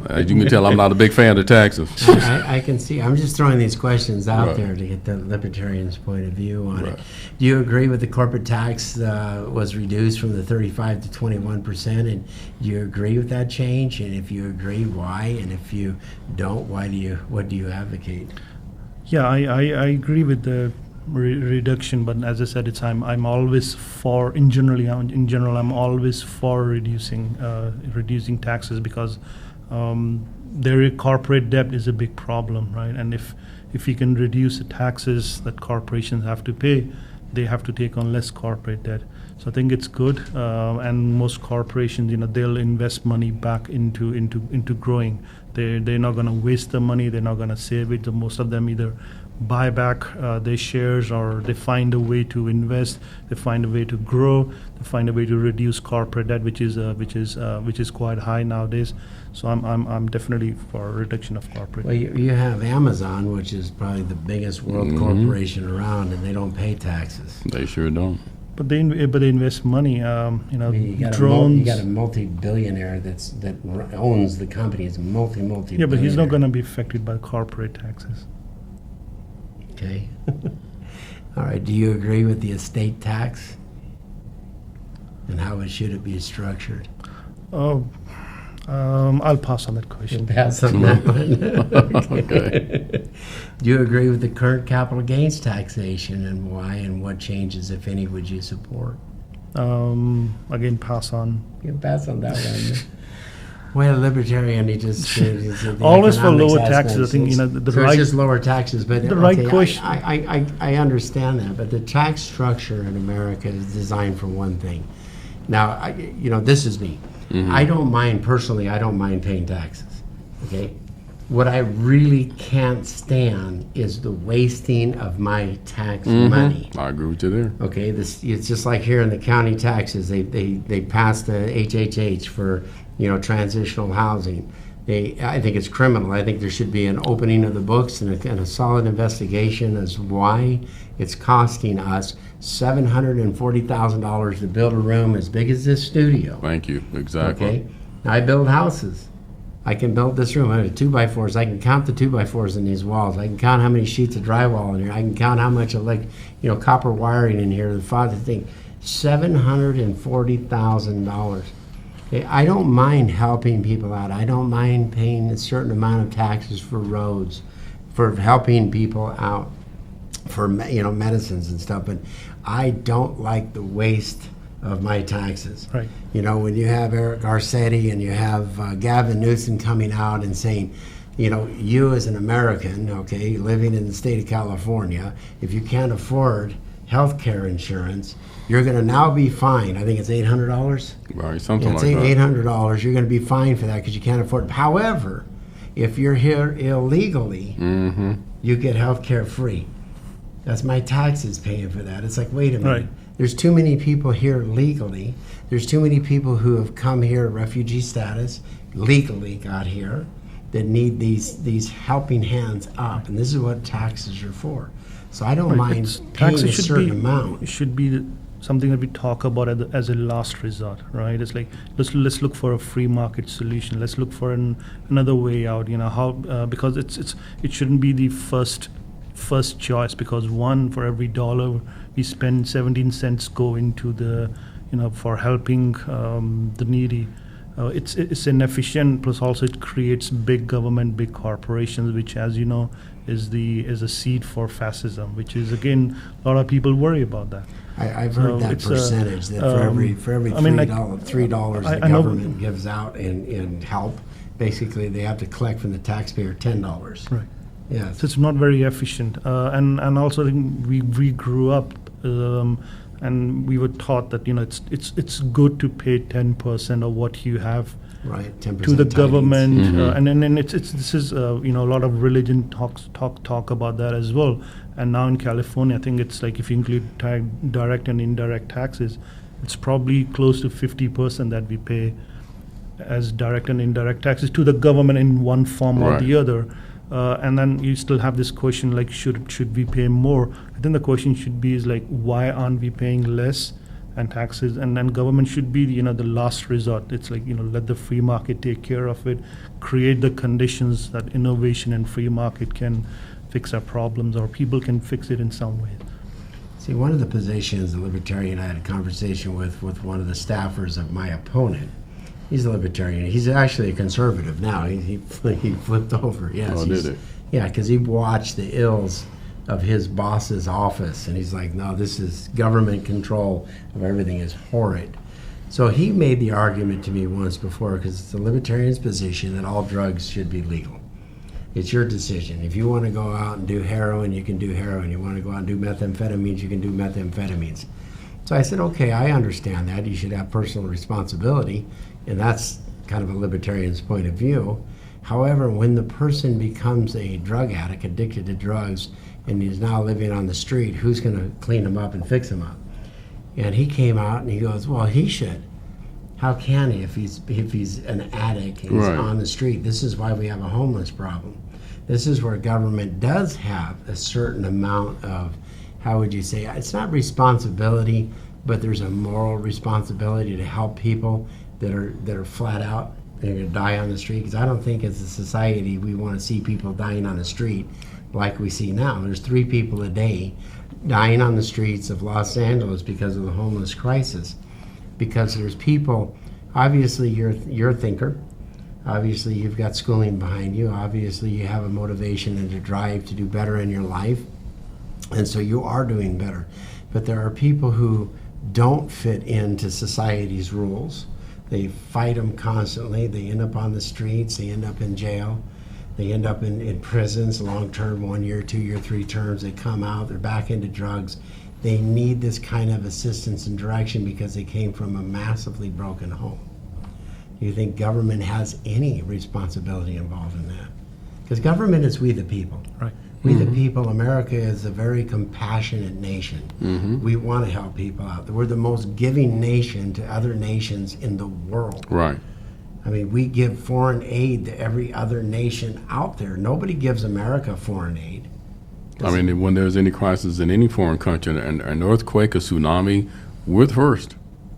As you can tell, I'm not a big fan of taxes. I can see. I'm just throwing these questions out Right. there to get the libertarian's point of view on Right. it. Do you agree with the corporate tax was reduced from the 35 to 21%? And do you agree with that change? And if you agree, why? And if you don't, what do you advocate? Yeah, I agree with the reduction, but as I said, I'm always for in general I'm always for reducing taxes, because their corporate debt is a big problem, right? And if you can reduce the taxes that corporations have to pay, they have to take on less corporate debt. So I think it's good, and most corporations, they'll invest money back into growing. They're not going to waste the money. They're not going to save it. So most of them either buy back their shares, or they find a way to invest. They find a way to grow. They find a way to reduce corporate debt, which is quite high nowadays. So I'm definitely for a reduction of corporate. Well, you have Amazon, which is probably the biggest world corporation around, and they don't pay taxes. They sure don't. But they invest money. I mean, you Drones. got a multi-billionaire that owns the company. It's multi. Yeah, but he's not going to be affected by corporate taxes. Okay. All right. Do you agree with the estate tax? and how should it be structured? Oh, I'll pass on that question. Pass on that one. Okay. Do you agree with the current capital gains taxation, and why, and what changes, if any, would you support? Again, pass on. You can pass on that one. Well, libertarian, he just Always for lower taxes. I think the so right. it's just lower taxes, but the right question. I understand that, but the tax structure in America is designed for one thing. Now, this is me. I don't mind personally. I don't mind paying taxes. Okay, what I really can't stand is the wasting of my tax money. I agree with you there. Okay, it's just like here in the county taxes. They passed the HHH for transitional housing. I think it's criminal. I think there should be an opening of the books and a solid investigation as why it's costing us $740,000 to build a room as big as this studio. Thank you. Exactly. Okay, now I build houses. I can build this room. I have 2x4s. I can count the 2x4s in these walls. I can count how many sheets of drywall in here. I can count how much copper wiring in here. The father thing, $740,000. Okay, I don't mind helping people out. I don't mind paying a certain amount of taxes for roads, for helping people out, for medicines and stuff. But I don't like the waste of my taxes. Right. When you have Eric Garcetti and you have Gavin Newsom coming out and saying, you as an American, okay, living in the state of California, if you can't afford health care insurance, you're going to now be fined. I think it's $800. Right, something It's like that. $800. You're going to be fined for that because you can't afford it. However, if you're here illegally, you get health care free. That's my taxes paying for that. It's like, wait a minute. Right. There's too many people here legally. There's too many people who have come here, refugee status, legally got here, that need these helping hands up. And this is what taxes are for. So I don't mind paying a certain amount. It should be something that we talk about as a last resort, right? It's like let's look for a free market solution. Let's look for another way out. Because it shouldn't be the first choice, because for every dollar we spend 17 cents go into the for helping the needy. It's inefficient, plus also it creates big government, big corporations, which, as you know, is a seed for fascism, which is, again, a lot of people worry about that. I've heard that percentage, that for every $3 the government gives out in help, basically they have to collect from the taxpayer $10. Right. Yeah. So it's not very efficient. And also I think we grew up and we were taught that it's good to pay 10% of what you have right, 10% to the tidings. government, and then this is a lot of religion talk about that as well. And now in California, I think it's like if you include direct and indirect taxes, it's probably close to 50% that we pay as direct and indirect taxes to the government in one form or the other. And then you still have this question like, should we pay more? I think the question should be is like, why aren't we paying less and taxes? And then government should be the last resort. It's like let the free market take care of it, create the conditions that innovation and free market can fix our problems, or people can fix it in some way. See, one of the positions the Libertarian, I had a conversation with one of the staffers of my opponent. He's a Libertarian. He's actually a conservative now. He flipped over. Yes. Oh, did he? Yeah, because he watched the ills of his boss's office, and he's like, no, this is government control of everything is horrid. So he made the argument to me once before, because it's the Libertarian's position that all drugs should be legal. It's your decision. If you want to go out and do heroin, you can do heroin. You want to go out and do methamphetamines, you can do methamphetamines. So I said, okay, I understand that. You should have personal responsibility, and that's kind of a libertarian's point of view. However, when the person becomes a drug addict, addicted to drugs, and he's now living on the street, who's going to clean him up and fix him up? And he came out and he goes, well, he should. How can he if he's an addict and he's on the street? This is why we have a homeless problem. This is where government does have a certain amount of, how would you say, it's not responsibility, but there's a moral responsibility to help people that are flat out. They're going to die on the street, because I don't think as a society we want to see people dying on the street like we see now. There's 3 people a day dying on the streets of Los Angeles because of the homeless crisis. because there's people, obviously you're a thinker, obviously you've got schooling behind you, obviously you have a motivation and a drive to do better in your life, and so you are doing better. But there are people who don't fit into society's rules. They fight them constantly. They end up on the streets. They end up in jail. They end up in prisons, long-term, 1 year, 2 year, 3 terms. They come out. They're back into drugs. They need this kind of assistance and direction because they came from a massively broken home. Do you think government has any responsibility involved in that? Because government is we the people. Right. We the people, America is a very compassionate nation. We want to help people out. We're the most giving nation to other nations in the world. Right. I mean, we give foreign aid to every other nation out there. Nobody gives America foreign aid. I mean, when there's any crisis in any foreign country, an earthquake, a tsunami, we're the first.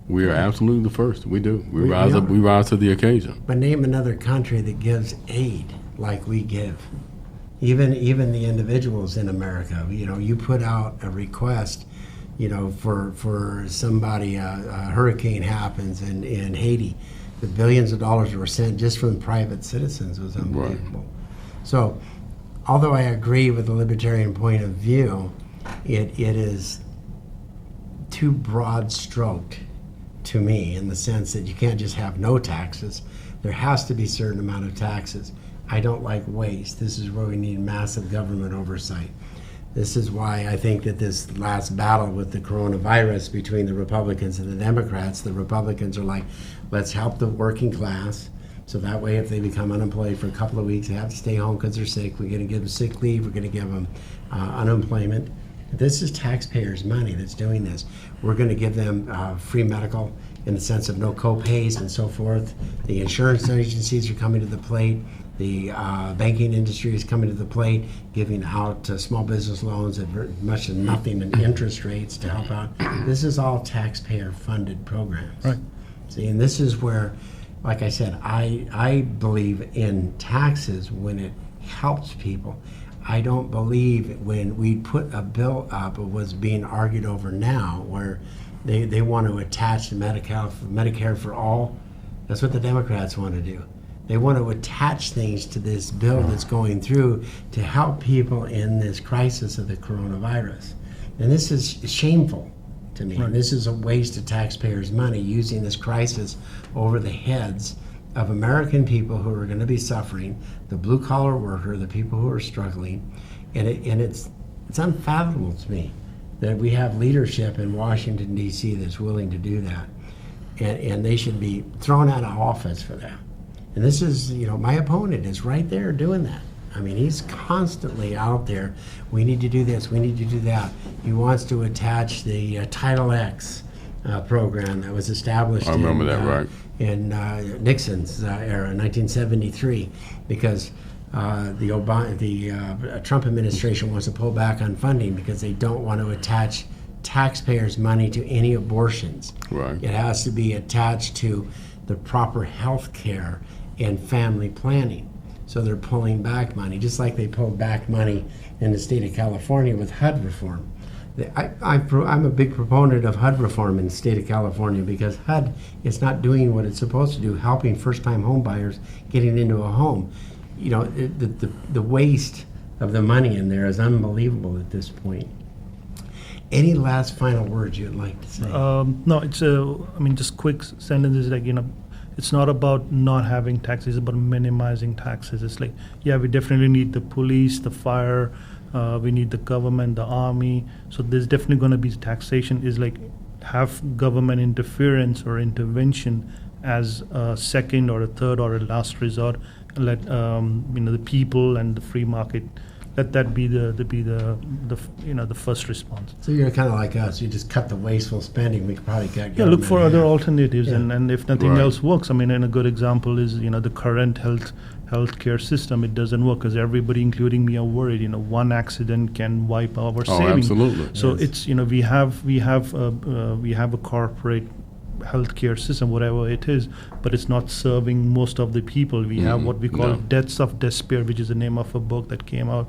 We are absolutely the first. We do. We rise up. We rise to the occasion. But name another country that gives aid like we give. Even the individuals in America. You know, you put out a request, you know, for somebody, a hurricane happens in Haiti. The billions of dollars were sent just from private citizens. It was unbelievable. Right. So, although I agree with the libertarian point of view, it is too broad stroked to me in the sense that you can't just have no taxes. There has to be a certain amount of taxes. I don't like waste. This is where we need massive government oversight. This is why I think that this last battle with the coronavirus between the Republicans and the Democrats, the Republicans are like, let's help the working class. So that way, if they become unemployed for a couple of weeks, they have to stay home because they're sick. We're going to give them sick leave. We're going to give them unemployment. This is taxpayers' money that's doing this. We're going to give them free medical in the sense of no co-pays and so forth. The insurance agencies are coming to the plate. The banking industry is coming to the plate, giving out small business loans at much as nothing in interest rates to help out. This is all taxpayer-funded programs. Right. See, and this is where, like I said, I believe in taxes when it helps people. I don't believe when we put a bill up, it was being argued over now, where they want to attach Medicare for all. That's what the Democrats want to do. They want to attach things to this bill that's going through to help people in this crisis of the coronavirus. And this is shameful to me. Right. This is a waste of taxpayers' money using this crisis over the heads of American people who are going to be suffering, the blue-collar worker, the people who are struggling. And it's unfathomable to me that we have leadership in Washington, D.C. that's willing to do that. And they should be thrown out of office for that. And this is, you know, my opponent is right there doing that. I mean, he's constantly out there. We need to do this. We need to do that. He wants to attach the Title X program that was established. I remember that, right? In Nixon's era, 1973, because the Trump administration wants to pull back on funding because they don't want to attach taxpayers' money to any abortions. Right. It has to be attached to the proper health care and family planning. So they're pulling back money, just like they pulled back money in the state of California with HUD reform. I'm a big proponent of HUD reform in the state of California because HUD is not doing what it's supposed to do, helping first-time home buyers getting into a home. You know, the waste of the money in there is unbelievable at this point. Any last final words you'd like to say? No, it's just quick sentences like, you know, it's not about not having taxes, it's about minimizing taxes. It's like, yeah, we definitely need the police, the fire, we need the government, the army. So there's definitely going to be taxation. Is like have government interference or intervention as a second or a third or a last resort. Let the people and the free market. Let that be the first response. So you're kind of like us. You just cut the wasteful spending. We could probably get look for other alternatives, Yeah. and if nothing Right. else works, I mean, and a good example is the current healthcare system. It doesn't work because everybody, including me, are worried. One accident can wipe our savings. Absolutely. So Yes. it's we have a corporate healthcare system, whatever it is, but it's not serving most of the people. We have what we call No. deaths of despair, which is the name of a book that came out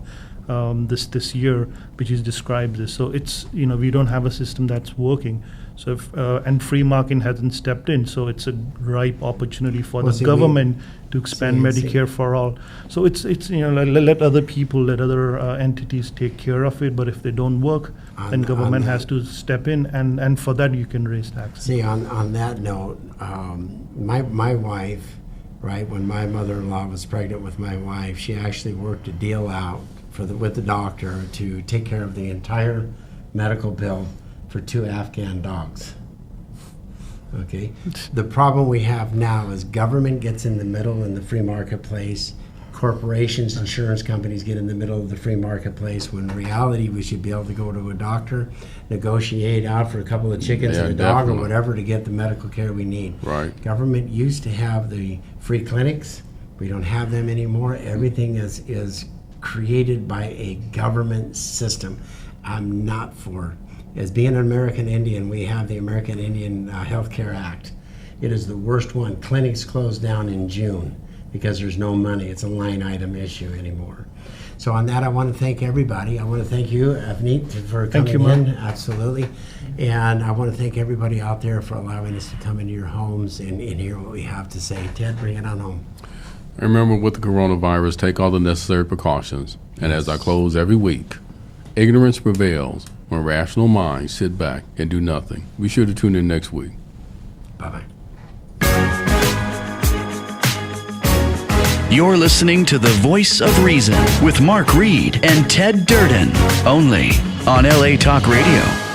this year, which is described this. So it's, we don't have a system that's working. So if and free market hasn't stepped in, so it's a ripe opportunity for the government to expand Medicare for all. So it's let other people, let other entities take care of it. But if they don't work, then government has to step in, and for that you can raise taxes. See, on that note, my wife, right, when my mother-in-law was pregnant with my wife, she actually worked a deal out with the doctor to take care of the entire medical bill for 2 Afghan dogs. Okay? The problem we have now is government gets in the middle in the free marketplace, corporations, insurance companies get in the middle of the free marketplace, when in reality we should be able to go to a doctor, negotiate out for a couple of chickens and a dog or whatever to get the medical care we need. Right. Government used to have the free clinics. We don't have them anymore. Everything is created by a government system. I'm not for it. As being an American Indian, we have the American Indian Health Care Act. It is the worst one. Clinics closed down in June because there's no money. It's a line item issue anymore. So on that, I want to thank everybody. I want to thank you, Avneet, for coming in. Absolutely. And I want to thank everybody out there for allowing us to come into your homes and hear what we have to say. Ted, bring it on home. Remember, with the coronavirus, take all the necessary precautions. And as I close every week, ignorance prevails when rational minds sit back and do nothing. Be sure to tune in next week. Bye-bye. You're listening to The Voice of Reason with Mark Reed and Ted Durden, only on LA Talk Radio.